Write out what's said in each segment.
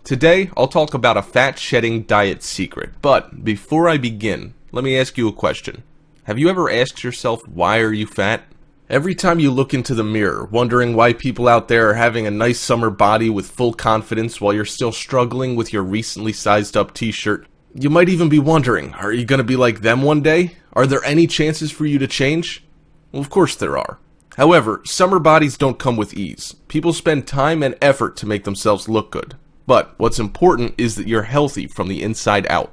Today, I'll talk about a fat-shedding diet secret, but before I begin, let me ask you a question. Have you ever asked yourself, why are you fat? Every time you look into the mirror, wondering why people out there are having a nice summer body with full confidence while you're still struggling with your recently sized up t-shirt, you might even be wondering, are you going to be like them one day? Are there any chances for you to change? Well, of course there are. However, summer bodies don't come with ease. People spend time and effort to make themselves look good. But what's important is that you're healthy from the inside out.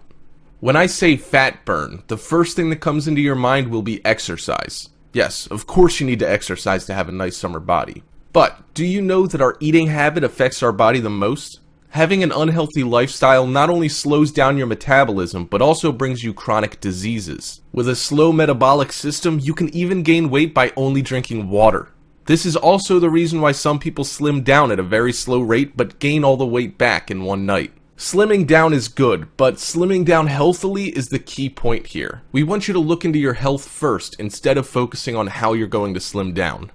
When I say fat burn, the first thing that comes into your mind will be exercise. Yes, of course you need to exercise to have a nice summer body. But do you know that our eating habit affects our body the most? Having an unhealthy lifestyle not only slows down your metabolism, but also brings you chronic diseases. With a slow metabolic system, you can even gain weight by only drinking water. This is also the reason why some people slim down at a very slow rate, but gain all the weight back in one night. Slimming down is good, but slimming down healthily is the key point here. We want you to look into your health first, instead of focusing on how you're going to slim down.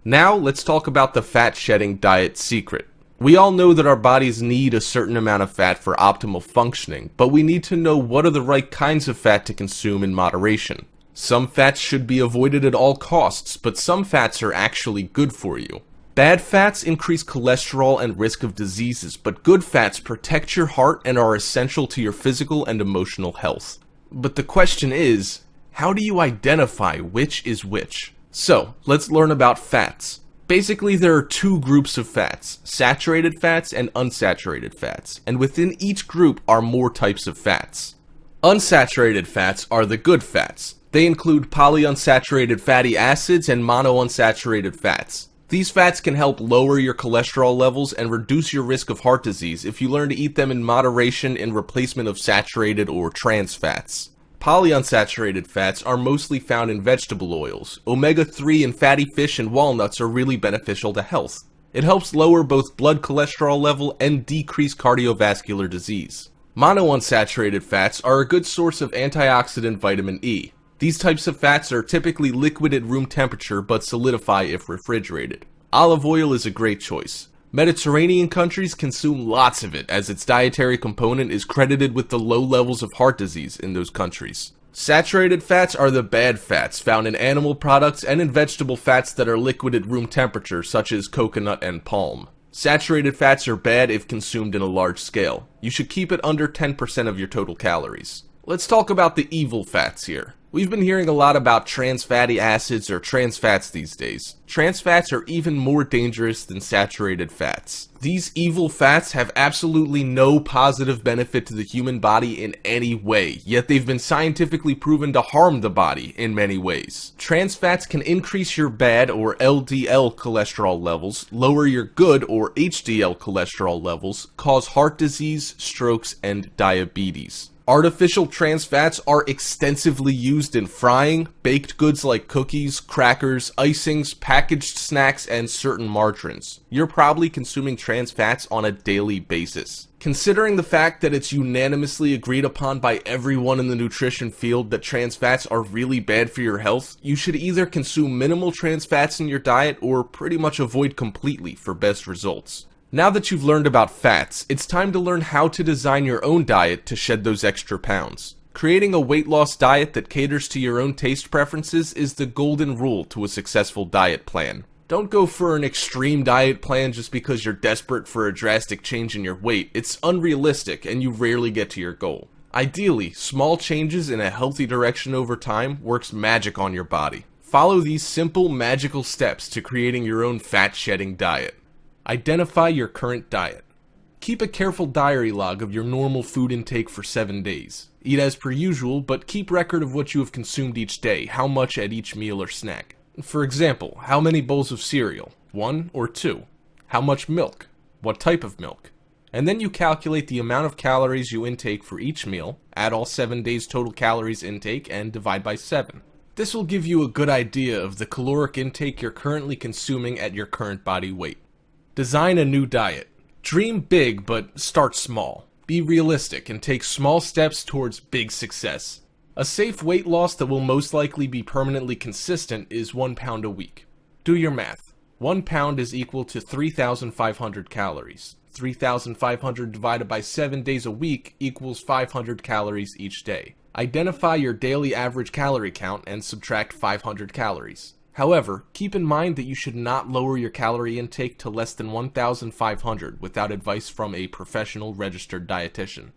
Now, let's talk about the fat-shedding diet secret. We all know that our bodies need a certain amount of fat for optimal functioning, but we need to know what are the right kinds of fat to consume in moderation. Some fats should be avoided at all costs, but some fats are actually good for you. Bad fats increase cholesterol and risk of diseases, but good fats protect your heart and are essential to your physical and emotional health. But the question is, how do you identify which is which? So, let's learn about fats. Basically, there are two groups of fats, saturated fats and unsaturated fats, and within each group are more types of fats. Unsaturated fats are the good fats. They include polyunsaturated fatty acids and monounsaturated fats. These fats can help lower your cholesterol levels and reduce your risk of heart disease if you learn to eat them in moderation in replacement of saturated or trans fats. Polyunsaturated fats are mostly found in vegetable oils. Omega-3 in fatty fish and walnuts are really beneficial to health. It helps lower both blood cholesterol level and decrease cardiovascular disease. Monounsaturated fats are a good source of antioxidant vitamin E. These types of fats are typically liquid at room temperature but solidify if refrigerated. Olive oil is a great choice. Mediterranean countries consume lots of it as its dietary component is credited with the low levels of heart disease in those countries. Saturated fats are the bad fats found in animal products and in vegetable fats that are liquid at room temperature such as coconut and palm. Saturated fats are bad if consumed in a large scale. You should keep it under 10% of your total calories. Let's talk about the evil fats here. We've been hearing a lot about trans fatty acids or trans fats these days. Trans fats are even more dangerous than saturated fats. These evil fats have absolutely no positive benefit to the human body in any way, yet they've been scientifically proven to harm the body in many ways. Trans fats can increase your bad or LDL cholesterol levels, lower your good or HDL cholesterol levels, cause heart disease, strokes, and diabetes. Artificial trans fats are extensively used in frying, baked goods like cookies, crackers, icings, packaged snacks, and certain margarines. You're probably consuming trans fats on a daily basis. Considering the fact that it's unanimously agreed upon by everyone in the nutrition field that trans fats are really bad for your health, you should either consume minimal trans fats in your diet or pretty much avoid completely for best results. Now that you've learned about fats, it's time to learn how to design your own diet to shed those extra pounds. Creating a weight loss diet that caters to your own taste preferences is the golden rule to a successful diet plan. Don't go for an extreme diet plan just because you're desperate for a drastic change in your weight. It's unrealistic and you rarely get to your goal. Ideally, small changes in a healthy direction over time works magic on your body. Follow these simple, magical steps to creating your own fat-shedding diet. Identify your current diet. Keep a careful diary log of your normal food intake for 7 days. Eat as per usual, but keep record of what you have consumed each day, how much at each meal or snack. For example, how many bowls of cereal? 1 or 2? How much milk? What type of milk? And then you calculate the amount of calories you intake for each meal, add all 7 days total calories intake, and divide by 7. This will give you a good idea of the caloric intake you're currently consuming at your current body weight. Design a new diet. Dream big, but start small. Be realistic and take small steps towards big success. A safe weight loss that will most likely be permanently consistent is 1 pound a week. Do your math. 1 pound is equal to 3,500 calories. 3,500 divided by 7 days a week equals 500 calories each day. Identify your daily average calorie count and subtract 500 calories. However, keep in mind that you should not lower your calorie intake to less than 1,500 without advice from a professional registered dietitian.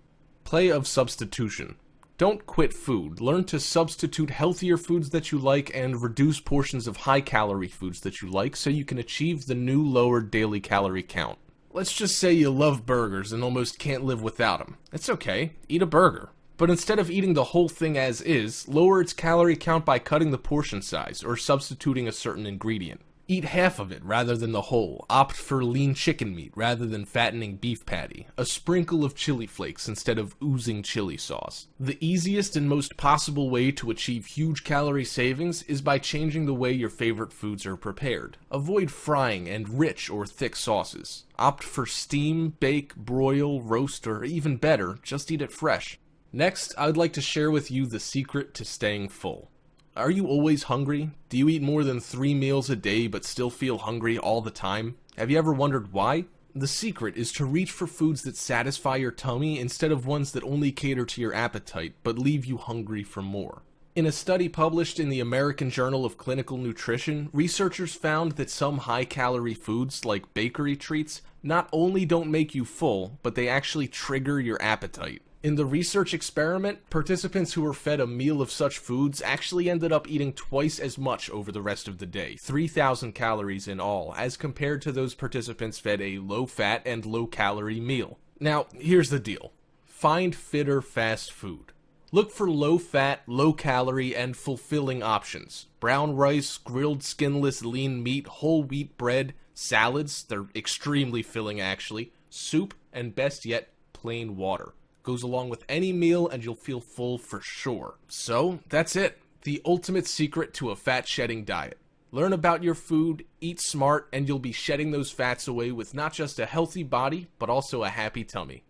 Play of substitution. Don't quit food. Learn to substitute healthier foods that you like and reduce portions of high-calorie foods that you like so you can achieve the new lower daily calorie count. Let's just say you love burgers and almost can't live without them. It's okay, eat a burger. But instead of eating the whole thing as is, lower its calorie count by cutting the portion size or substituting a certain ingredient. Eat half of it rather than the whole. Opt for lean chicken meat rather than fattening beef patty. A sprinkle of chili flakes instead of oozing chili sauce. The easiest and most possible way to achieve huge calorie savings is by changing the way your favorite foods are prepared. Avoid frying and rich or thick sauces. Opt for steam, bake, broil, roast, or even better, just eat it fresh. Next, I would like to share with you the secret to staying full. Are you always hungry? Do you eat more than 3 meals a day but still feel hungry all the time? Have you ever wondered why? The secret is to reach for foods that satisfy your tummy instead of ones that only cater to your appetite but leave you hungry for more. In a study published in the American Journal of Clinical Nutrition, researchers found that some high-calorie foods, like bakery treats, not only don't make you full, but they actually trigger your appetite. In the research experiment, participants who were fed a meal of such foods actually ended up eating twice as much over the rest of the day, 3,000 calories in all, as compared to those participants fed a low-fat and low-calorie meal. Now, here's the deal. Find fitter fast food. Look for low-fat, low-calorie, and fulfilling options. Brown rice, grilled skinless lean meat, whole wheat bread, salads, they're extremely filling actually, soup, and best yet, plain water. Goes along with any meal and you'll feel full for sure. So, that's it. The ultimate secret to a fat-shedding diet. Learn about your food, eat smart, and you'll be shedding those fats away with not just a healthy body, but also a happy tummy.